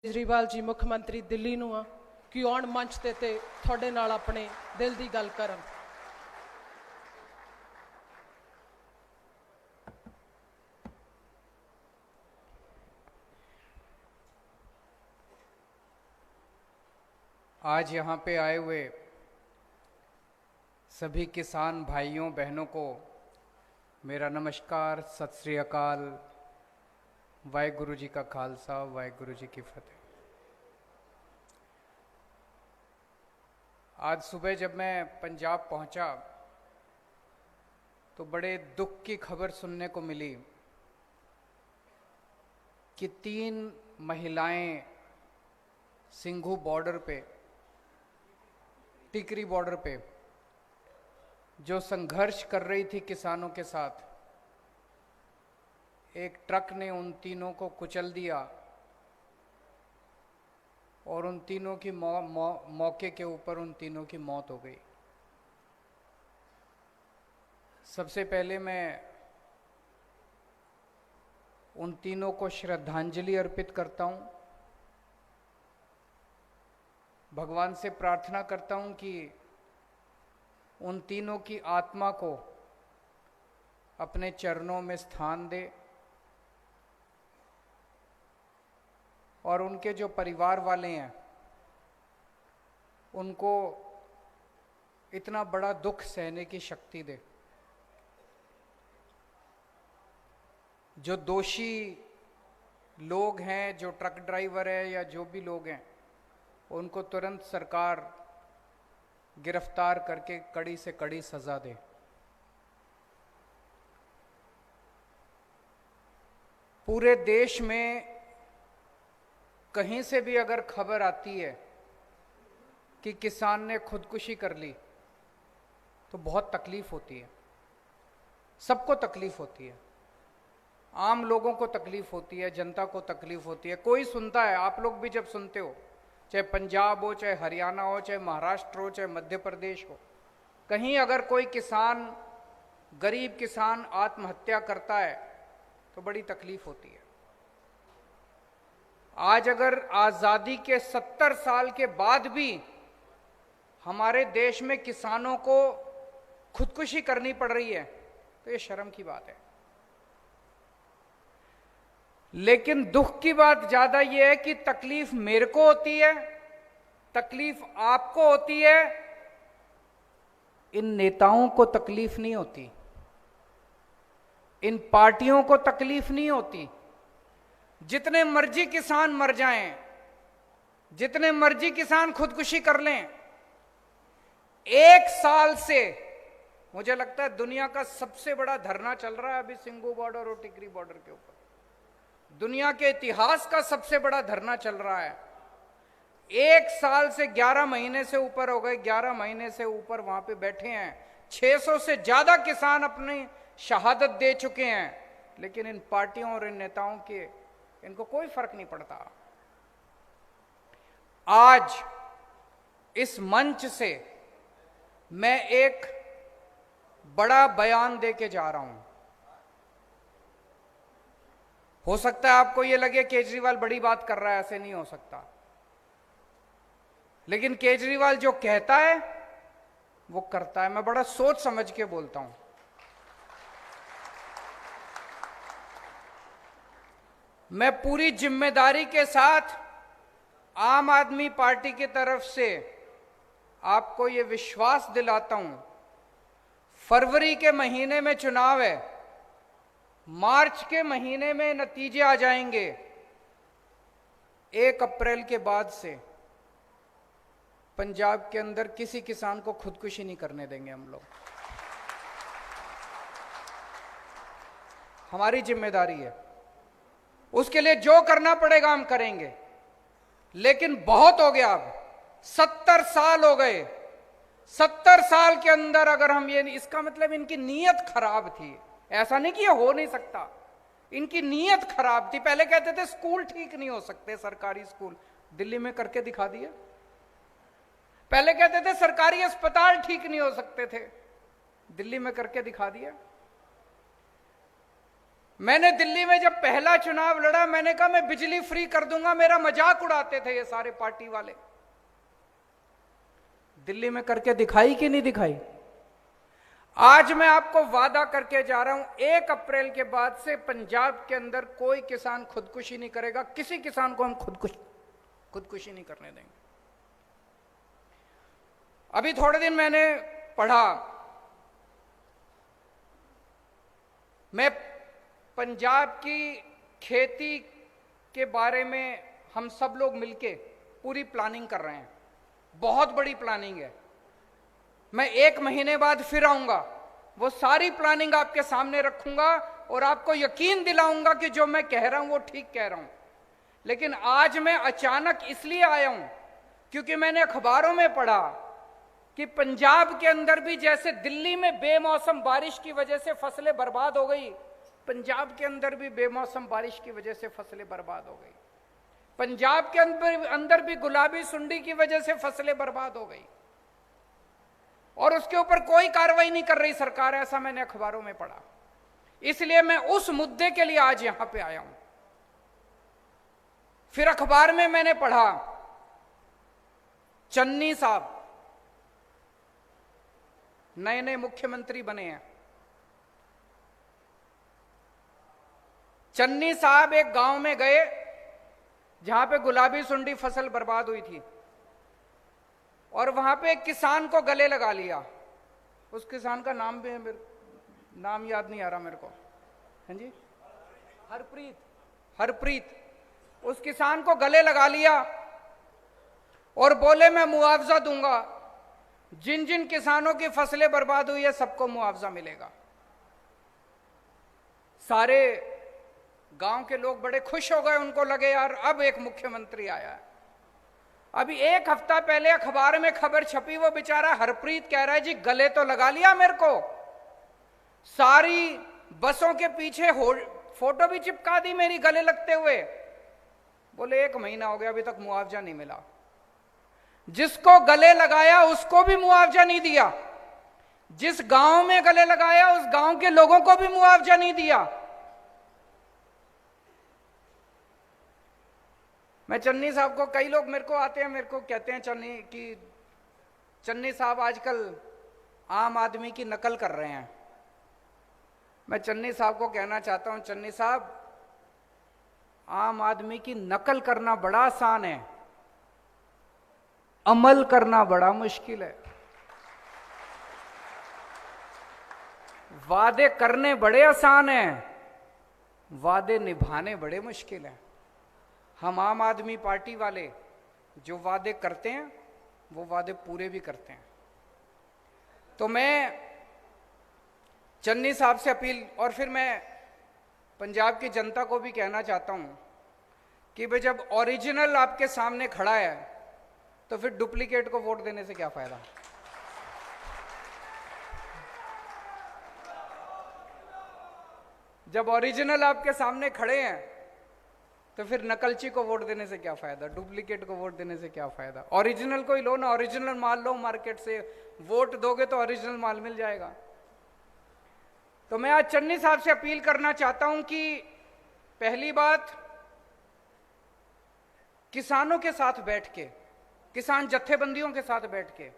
केजरीवाल जी मुख्यमंत्री दिल्ली ਨੂੰ ਆ ਕਿ ਆਉਣ ਮੰਚ ਤੇ ਤੁਹਾਡੇ ਨਾਲ ਆਪਣੇ ਦਿਲ ਦੀ ਗੱਲ ਕਰਨ। आज यहाँ पे आए हुए सभी किसान भाइयों बहनों को मेरा नमस्कार, सत श्री अकाल, वाहेगुरु जी का खालसा, वाहेगुरु जी की फतेह। आज सुबह जब मैं पंजाब पहुंचा तो बड़े दुख की खबर सुनने को मिली कि 3 महिलाएं सिंघू बॉर्डर पे, टिकरी बॉर्डर पे जो संघर्ष कर रही थी किसानों के साथ, एक ट्रक ने उन तीनों को कुचल दिया और उन तीनों की मौके के ऊपर उन तीनों की मौत हो गई। सबसे पहले मैं उन तीनों को श्रद्धांजलि अर्पित करता हूं। भगवान से प्रार्थना करता हूं कि उन तीनों की आत्मा को अपने चरणों में स्थान दे और उनके जो परिवार वाले हैं उनको इतना बड़ा दुख सहने की शक्ति दे। जो दोषी लोग हैं, जो ट्रक ड्राइवर है या जो भी लोग हैं, उनको तुरंत सरकार गिरफ्तार करके कड़ी से कड़ी सजा दे। पूरे देश में कहीं से भी अगर खबर आती है कि किसान ने खुदकुशी कर ली तो बहुत तकलीफ होती है। सबको तकलीफ होती है, आम लोगों को तकलीफ होती है, जनता को तकलीफ होती है। कोई सुनता है, आप लोग भी जब सुनते हो, चाहे पंजाब हो, चाहे हरियाणा हो, चाहे महाराष्ट्र हो, चाहे मध्य प्रदेश हो, कहीं अगर कोई किसान, गरीब किसान आत्महत्या करता है तो बड़ी तकलीफ होती है। आज अगर आजादी के 70 साल के बाद भी हमारे देश में किसानों को खुदकुशी करनी पड़ रही है तो ये शर्म की बात है। लेकिन दुख की बात ज्यादा यह है कि तकलीफ मेरे को होती है, तकलीफ आपको होती है, इन नेताओं को तकलीफ नहीं होती, इन पार्टियों को तकलीफ नहीं होती। जितने मर्जी किसान मर जाएं, जितने मर्जी किसान खुदकुशी कर लें, 1 साल से मुझे लगता है दुनिया का सबसे बड़ा धरना चल रहा है अभी सिंघू बॉर्डर और टिकरी बॉर्डर के ऊपर। दुनिया के इतिहास का सबसे बड़ा धरना चल रहा है। 1 साल से 11 महीने से ऊपर हो गए, 11 महीने से ऊपर वहां पे बैठे हैं। 600 से ज्यादा किसान अपनी शहादत दे चुके हैं, लेकिन इन पार्टियों और इन नेताओं के इनको कोई फर्क नहीं पड़ता। आज इस मंच से मैं एक बड़ा बयान देके जा रहा हूं। हो सकता है आपको यह लगे केजरीवाल बड़ी बात कर रहा है, ऐसे नहीं हो सकता। लेकिन केजरीवाल जो कहता है वो करता है। मैं बड़ा सोच समझ के बोलता हूं। मैं पूरी जिम्मेदारी के साथ आम आदमी पार्टी की तरफ से आपको यह विश्वास दिलाता हूं, फरवरी के महीने में चुनाव है, मार्च के महीने में नतीजे आ जाएंगे। 1 अप्रैल के बाद से पंजाब के अंदर किसी किसान को खुदकुशी नहीं करने देंगे हम लोग। हमारी जिम्मेदारी है, उसके लिए जो करना पड़ेगा हम करेंगे। लेकिन बहुत हो गया, अब 70 साल हो गए। 70 साल के अंदर अगर हम ये, इसका मतलब इनकी नीयत खराब थी। ऐसा नहीं कि ये हो नहीं सकता, इनकी नीयत खराब थी। पहले कहते थे स्कूल ठीक नहीं हो सकते, सरकारी स्कूल, दिल्ली में करके दिखा दिए। पहले कहते थे सरकारी अस्पताल ठीक नहीं हो सकते थे, दिल्ली में करके दिखा दिया। मैंने दिल्ली में जब पहला चुनाव लड़ा, मैंने कहा मैं बिजली फ्री कर दूंगा, मेरा मजाक उड़ाते थे ये सारे पार्टी वाले। दिल्ली में करके दिखाई कि नहीं दिखाई? आज मैं आपको वादा करके जा रहा हूं, 1 अप्रैल के बाद से पंजाब के अंदर कोई किसान खुदकुशी नहीं करेगा। किसी किसान को हम खुदकुशी नहीं करने देंगे। अभी थोड़े दिन मैंने पढ़ा, मैं पंजाब की खेती के बारे में हम सब लोग मिलके पूरी प्लानिंग कर रहे हैं, बहुत बड़ी प्लानिंग है। मैं 1 महीने बाद फिर आऊंगा, वो सारी प्लानिंग आपके सामने रखूंगा और आपको यकीन दिलाऊंगा कि जो मैं कह रहा हूं वो ठीक कह रहा हूं। लेकिन आज मैं अचानक इसलिए आया हूं क्योंकि मैंने अखबारों में पढ़ा कि पंजाब के अंदर भी जैसे दिल्ली में बेमौसम बारिश की वजह से फसलें बर्बाद हो गई, पंजाब के अंदर भी बेमौसम बारिश की वजह से फसलें बर्बाद हो गई। पंजाब के अंदर भी गुलाबी सुंडी की वजह से फसलें बर्बाद हो गई और उसके ऊपर कोई कार्रवाई नहीं कर रही सरकार, ऐसा मैंने अखबारों में पढ़ा। इसलिए मैं उस मुद्दे के लिए आज यहां पे आया हूं। फिर अखबार में मैंने पढ़ा, चन्नी साहब नए नए मुख्यमंत्री बने हैं। चन्नी साहब एक गांव में गए जहां पे गुलाबी सुंडी फसल बर्बाद हुई थी और वहां पे एक किसान को गले लगा लिया। उस किसान का नाम भी नाम याद नहीं आ रहा मेरे को। हाँ जी, हरप्रीत। उस किसान को गले लगा लिया और बोले मैं मुआवजा दूंगा, जिन जिन किसानों की फसलें बर्बाद हुई है सबको मुआवजा मिलेगा। सारे गांव के लोग बड़े खुश हो गए, उनको लगे यार अब एक मुख्यमंत्री आया है। अभी 1 हफ्ता पहले अखबार में खबर छपी, वो बेचारा हरप्रीत कह रहा है जी गले तो लगा लिया मेरे को, सारी बसों के पीछे फोटो भी चिपका दी मेरी गले लगते हुए। बोले 1 महीना हो गया अभी तक मुआवजा नहीं मिला। जिसको गले लगाया उसको भी मुआवजा नहीं दिया, जिस गांव में गले लगाया उस गांव के लोगों को भी मुआवजा नहीं दिया। मैं चन्नी साहब को, कई लोग मेरे को आते हैं, मेरे को कहते हैं चन्नी साहब आजकल आम आदमी की नकल कर रहे हैं। मैं चन्नी साहब को कहना चाहता हूं, चन्नी साहब आम आदमी की नकल करना बड़ा आसान है, अमल करना बड़ा मुश्किल है। वादे करने बड़े आसान हैं, वादे निभाने बड़े मुश्किल हैं। हम आम आदमी पार्टी वाले जो वादे करते हैं वो वादे पूरे भी करते हैं। तो मैं चन्नी साहब से अपील, और फिर मैं पंजाब की जनता को भी कहना चाहता हूं कि भाई जब ओरिजिनल आपके सामने खड़ा है तो फिर डुप्लीकेट को वोट देने से क्या फायदा। जब ओरिजिनल आपके सामने खड़े हैं तो फिर नकलची को वोट देने से क्या फायदा, डुप्लीकेट को वोट देने से क्या फायदा। ओरिजिनल को ही लो ना, ओरिजिनल माल लो मार्केट से, वोट दोगे तो ओरिजिनल माल मिल जाएगा। तो मैं आज चन्नी साहब से अपील करना चाहता हूं कि पहली बात, किसानों के साथ बैठ के, किसान जत्थेबंदियों के साथ बैठ के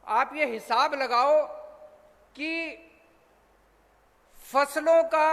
आप ये हिसाब लगाओ कि फसलों का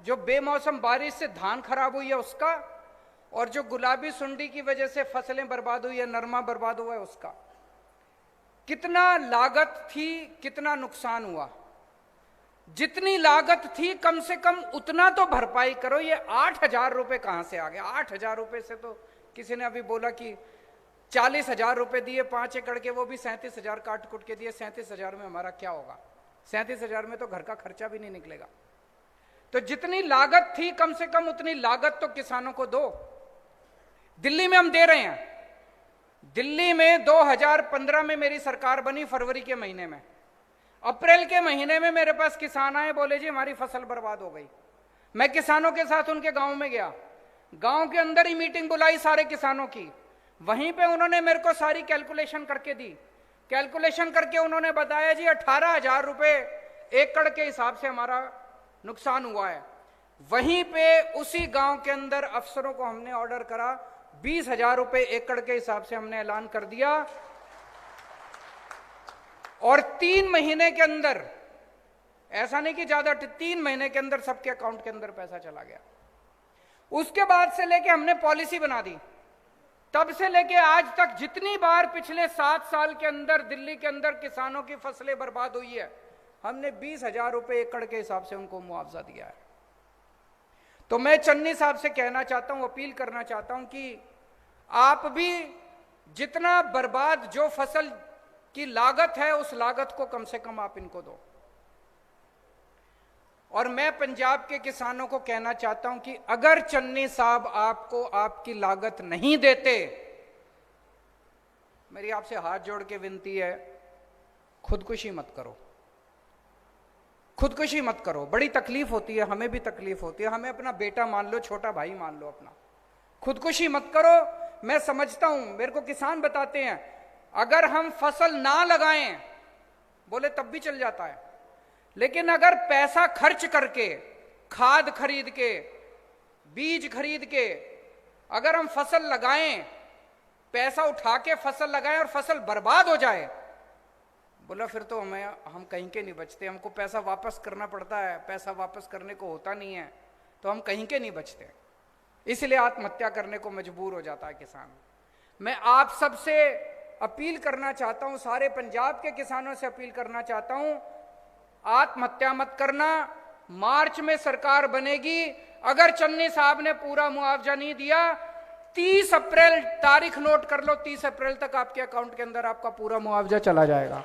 जो बेमौसम बारिश से धान खराब हुई है उसका, और जो गुलाबी सुंडी की वजह से फसलें बर्बाद हुई है, नरमा बर्बाद हुआ है उसका, कितना लागत थी, कितना नुकसान हुआ। जितनी लागत थी कम से कम उतना तो भरपाई करो। ये 8,000 रुपए कहां से आ गया? 8,000 रुपए से तो किसी ने अभी बोला कि 40,000 रुपए दिए 5 एकड़ के, वो भी 37,000 काट कुट के दिए। 37,000 में हमारा क्या होगा? 37,000 में तो घर का खर्चा भी नहीं निकलेगा। तो जितनी लागत थी कम से कम उतनी लागत तो किसानों को दो। दिल्ली में हम दे रहे हैं। दिल्ली में 2015 में मेरी सरकार बनी, फरवरी के महीने में। अप्रैल के महीने में मेरे पास किसान आए, बोले जी हमारी फसल बर्बाद हो गई। मैं किसानों के साथ उनके गांव में गया, गांव के अंदर ही मीटिंग बुलाई सारे किसानों की। वहीं पे उन्होंने मेरे को सारी कैलकुलेशन करके दी। कैलकुलेशन करके उन्होंने बताया जी 18,000 रुपए एकड़ के हिसाब से हमारा नुकसान हुआ है। वहीं पे उसी गांव के अंदर अफसरों को हमने ऑर्डर करा, 20,000 रुपए एकड़ के हिसाब से हमने ऐलान कर दिया, और 3 महीने के अंदर, ऐसा नहीं कि ज्यादा, 3 महीने के अंदर सबके अकाउंट के अंदर पैसा चला गया। उसके बाद से लेके हमने पॉलिसी बना दी, तब से लेके आज तक जितनी बार पिछले 7 साल के अंदर दिल्ली के अंदर किसानों की फसलें बर्बाद हुई है, हमने 20,000 रुपए एकड़ के हिसाब से उनको मुआवजा दिया है। तो मैं चन्नी साहब से कहना चाहता हूं, अपील करना चाहता हूं कि आप भी जितना बर्बाद जो फसल की लागत है, उस लागत को कम से कम आप इनको दो। और मैं पंजाब के किसानों को कहना चाहता हूं कि अगर चन्नी साहब आपको आपकी लागत नहीं देते, मेरी आपसे हाथ जोड़ के विनती है, खुदकुशी मत करो, खुदकुशी मत करो। बड़ी तकलीफ होती है, हमें भी तकलीफ होती है, हमें अपना बेटा मान लो, छोटा भाई मान लो अपना, खुदकुशी मत करो। मैं समझता हूं, मेरे को किसान बताते हैं, अगर हम फसल ना लगाएं, बोले तब भी चल जाता है, लेकिन अगर पैसा खर्च करके, खाद खरीद के, बीज खरीद के अगर हम फसल लगाएं, पैसा उठा के फसल लगाएं और फसल बर्बाद हो जाए, बोला फिर तो हम कहीं के नहीं बचते, हमको पैसा वापस करना पड़ता है, पैसा वापस करने को होता नहीं है, तो हम कहीं के नहीं बचते, इसलिए आत्महत्या करने को मजबूर हो जाता है किसान। मैं आप सबसे अपील करना चाहता हूं, सारे पंजाब के किसानों से अपील करना चाहता हूं, आत्महत्या मत करना। मार्च में सरकार बनेगी, अगर चन्नी साहब ने पूरा मुआवजा नहीं दिया, 30 अप्रैल तारीख नोट कर लो, 30 अप्रैल तक आपके अकाउंट के अंदर आपका पूरा मुआवजा चला जाएगा।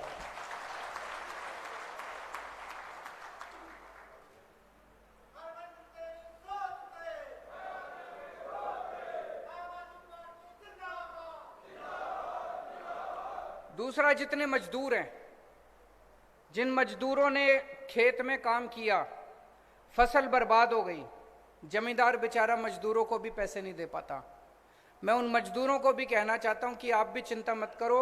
दूसरा, जितने मजदूर हैं, जिन मजदूरों ने खेत में काम किया, फसल बर्बाद हो गई, जमींदार बेचारा मजदूरों को भी पैसे नहीं दे पाता, मैं उन मजदूरों को भी कहना चाहता हूं कि आप भी चिंता मत करो,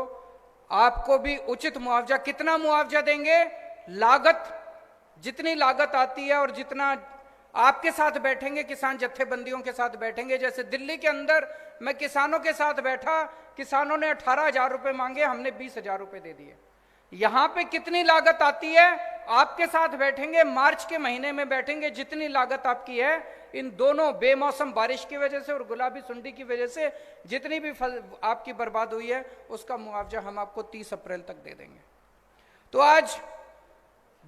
आपको भी उचित मुआवजा। कितना मुआवजा देंगे? लागत, जितनी लागत आती है और जितना आपके साथ बैठेंगे, किसान जत्थेबंदियों के साथ बैठेंगे। जैसे दिल्ली के अंदर मैं किसानों के साथ बैठा, किसानों ने 18,000 रुपए मांगे, हमने 20,000 रुपए दे दिए। यहां पे कितनी लागत आती है, आपके साथ बैठेंगे, मार्च के महीने में बैठेंगे, जितनी लागत आपकी है, इन दोनों बेमौसम बारिश की वजह से और गुलाबी सुंडी की वजह से जितनी भी आपकी बर्बाद हुई है, उसका मुआवजा हम आपको 30 अप्रैल तक दे देंगे। तो आज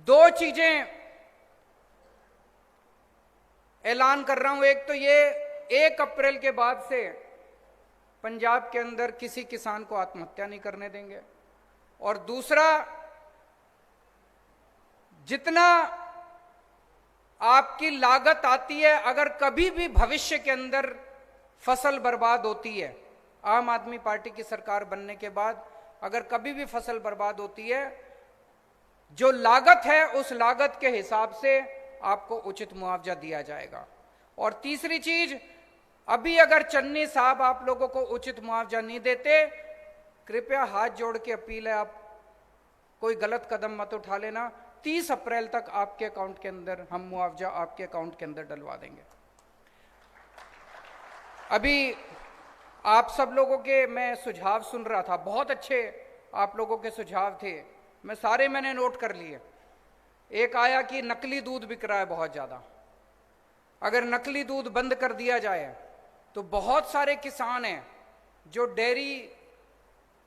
2 चीजें ऐलान कर रहा हूं। एक तो ये, 1 अप्रैल के बाद से पंजाब के अंदर किसी किसान को आत्महत्या नहीं करने देंगे, और दूसरा, जितना आपकी लागत आती है, अगर कभी भी भविष्य के अंदर फसल बर्बाद होती है, आम आदमी पार्टी की सरकार बनने के बाद अगर कभी भी फसल बर्बाद होती है, जो लागत है उस लागत के हिसाब से आपको उचित मुआवजा दिया जाएगा। और तीसरी चीज, अभी अगर चन्नी साहब आप लोगों को उचित मुआवजा नहीं देते, कृपया हाथ जोड़ के अपील है, आप कोई गलत कदम मत उठा लेना। 30 अप्रैल तक आपके अकाउंट के अंदर हम मुआवजा आपके अकाउंट के अंदर डलवा देंगे। अभी आप सब लोगों के मैं सुझाव सुन रहा था, बहुत अच्छे आप लोगों के सुझाव थे, मैंने नोट कर लिए। एक आया कि नकली दूध बिक रहा है बहुत ज्यादा, अगर नकली दूध बंद कर दिया जाए तो बहुत सारे किसान हैं जो डेयरी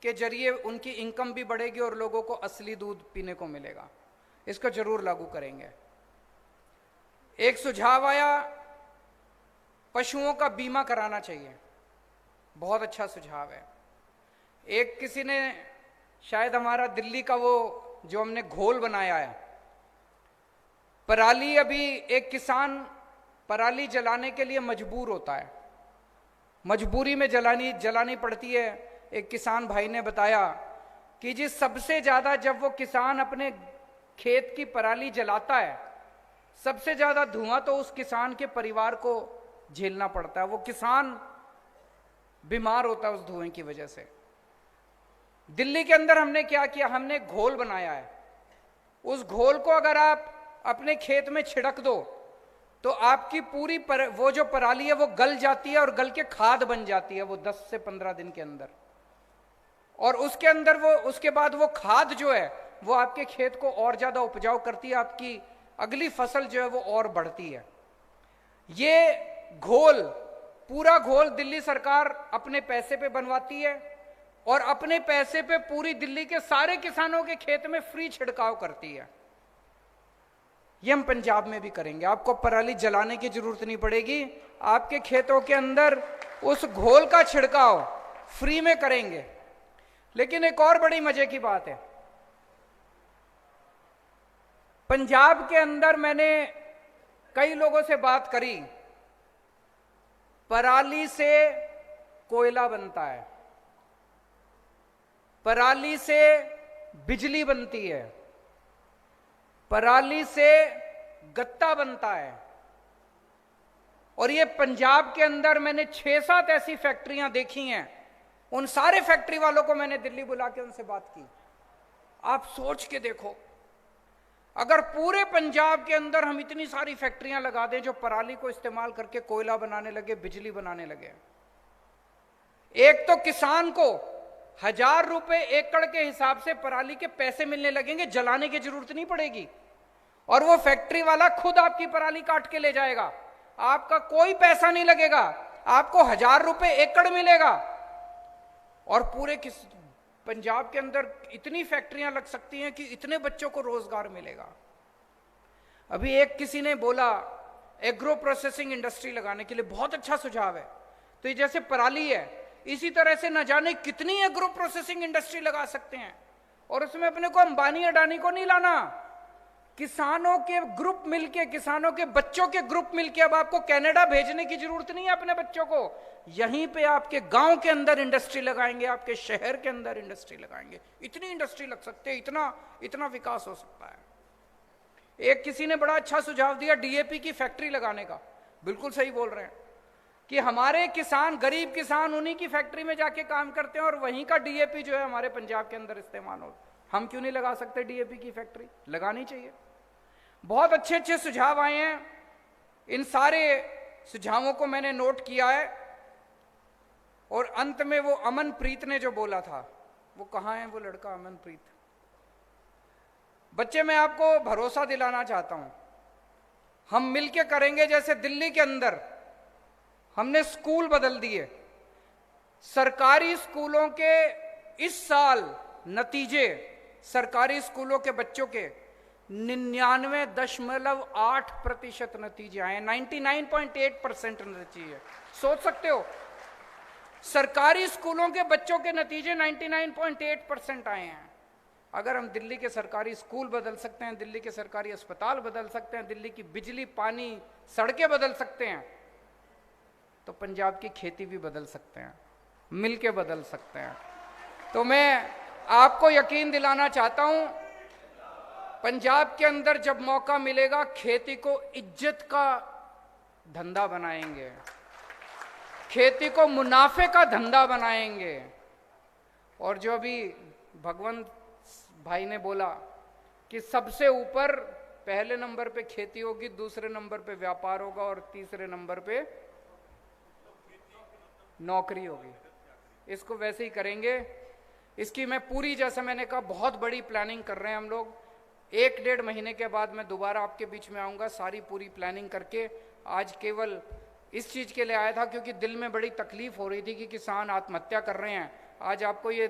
के जरिए उनकी इनकम भी बढ़ेगी और लोगों को असली दूध पीने को मिलेगा। इसको जरूर लागू करेंगे। एक सुझाव आया, पशुओं का बीमा कराना चाहिए, बहुत अच्छा सुझाव है। एक किसी ने, शायद हमारा दिल्ली का वो जो हमने घोल बनाया है, पराली, अभी एक किसान पराली जलाने के लिए मजबूर होता है, मजबूरी में जलानी पड़ती है। एक किसान भाई ने बताया कि जी सबसे ज्यादा जब वो किसान अपने खेत की पराली जलाता है, सबसे ज्यादा धुआं तो उस किसान के परिवार को झेलना पड़ता है, वो किसान बीमार होता है उस धुएं की वजह से। दिल्ली के अंदर हमने क्या किया, हमने घोल बनाया है, उस घोल को अगर आप अपने खेत में छिड़क दो तो आपकी पूरी वो जो पराली है वो गल जाती है और गल के खाद बन जाती है वो 10 से 15 दिन के अंदर। और उसके अंदर वो उसके बाद वो खाद जो है वो आपके खेत को और ज्यादा उपजाऊ करती है, आपकी अगली फसल जो है वो और बढ़ती है। ये घोल, पूरा घोल दिल्ली सरकार अपने पैसे पे बनवाती है और अपने पैसे पे पूरी दिल्ली के सारे किसानों के खेत में फ्री छिड़काव करती है। ये हम पंजाब में भी करेंगे। आपको पराली जलाने की जरूरत नहीं पड़ेगी, आपके खेतों के अंदर उस घोल का छिड़काव फ्री में करेंगे। लेकिन एक और बड़ी मजे की बात है, पंजाब के अंदर मैंने कई लोगों से बात करी, पराली से कोयला बनता है, पराली से बिजली बनती है, पराली से गत्ता बनता है। और ये पंजाब के अंदर मैंने 6-7 ऐसी फैक्ट्रियां देखी हैं। उन सारे फैक्ट्री वालों को मैंने दिल्ली बुला के उनसे बात की। आप सोच के देखो, अगर पूरे पंजाब के अंदर हम इतनी सारी फैक्ट्रियां लगा दें जो पराली को इस्तेमाल करके कोयला बनाने लगे, बिजली बनाने लगे, एक तो किसान को 1000 रुपए एकड़ के हिसाब से पराली के पैसे मिलने लगेंगे, जलाने की जरूरत नहीं पड़ेगी। और वो फैक्ट्री वाला खुद आपकी पराली काट के ले जाएगा, आपका कोई पैसा नहीं लगेगा, आपको 1000 रुपए एकड़ मिलेगा। और पूरे पंजाब के अंदर इतनी फैक्ट्रियां लग सकती हैं कि इतने बच्चों को रोजगार मिलेगा। अभी एक किसी ने बोला एग्रो प्रोसेसिंग इंडस्ट्री लगाने के लिए, बहुत अच्छा सुझाव है। तो ये जैसे पराली है, इसी तरह से न जाने कितनी एग्रो प्रोसेसिंग इंडस्ट्री लगा सकते हैं। और उसमें अपने को अंबानी अडानी को नहीं लाना, किसानों के ग्रुप मिलके, किसानों के बच्चों के ग्रुप मिलके। अब आपको कनाडा भेजने की जरूरत नहीं है अपने बच्चों को, यहीं पे आपके गांव के अंदर इंडस्ट्री लगाएंगे, आपके शहर के अंदर इंडस्ट्री लगाएंगे। इतनी इंडस्ट्री लग सकते हैं, इतना विकास हो सकता है। एक किसी ने बड़ा अच्छा सुझाव दिया डीएपी की फैक्ट्री लगाने का। बिल्कुल सही बोल रहे हैं कि हमारे किसान, गरीब किसान उन्हीं की फैक्ट्री में जाके काम करते हैं और वहीं का डीएपी जो है हमारे पंजाब के अंदर इस्तेमाल हो। हम क्यों नहीं लगा सकते डीएपी की फैक्ट्री? लगानी चाहिए। बहुत अच्छे अच्छे सुझाव आए हैं, इन सारे सुझावों को मैंने नोट किया है। और अंत में वो अमनप्रीत ने जो बोला था, वो कहाँ है वो लड़का अमनप्रीत? बच्चे, मैं आपको भरोसा दिलाना चाहता हूं, हम मिलके करेंगे। जैसे दिल्ली के अंदर हमने स्कूल बदल दिए, सरकारी स्कूलों के इस साल नतीजे, सरकारी स्कूलों के बच्चों के 99.8% नतीजे आए, 99.8% नतीजे। सोच सकते हो, सरकारी स्कूलों के बच्चों के नतीजे 99.8% आए हैं। अगर हम दिल्ली के सरकारी स्कूल बदल सकते हैं, दिल्ली के सरकारी अस्पताल बदल सकते हैं, दिल्ली की बिजली, पानी, सड़कें बदल सकते हैं, तो पंजाब की खेती भी बदल सकते हैं, मिलके बदल सकते हैं। तो मैं आपको यकीन दिलाना चाहता हूं, पंजाब के अंदर जब मौका मिलेगा, खेती को इज्जत का धंधा बनाएंगे, खेती को मुनाफे का धंधा बनाएंगे। और जो अभी भगवंत भाई ने बोला कि सबसे ऊपर पहले नंबर पे खेती होगी, दूसरे नंबर पे व्यापार होगा और तीसरे नंबर पे नौकरी होगी, इसको वैसे ही करेंगे। इसकी मैं पूरी, जैसा मैंने कहा, बहुत बड़ी प्लानिंग कर रहे हैं हम लोग। 1-1.5 महीने के बाद मैं दोबारा आपके बीच में आऊँगा, सारी पूरी प्लानिंग करके। आज केवल इस चीज़ के लिए आया था क्योंकि दिल में बड़ी तकलीफ हो रही थी कि किसान आत्महत्या कर रहे हैं। आज आपको ये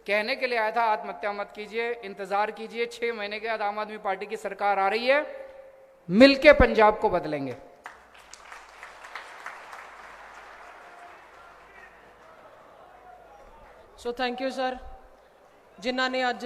कहने के लिए आया था, आत्महत्या मत कीजिए, इंतजार कीजिए, 6 महीने के बाद आम आदमी पार्टी की सरकार आ रही है, मिलके पंजाब को बदलेंगे। सो थैंक यू सर, जिन्होंने आज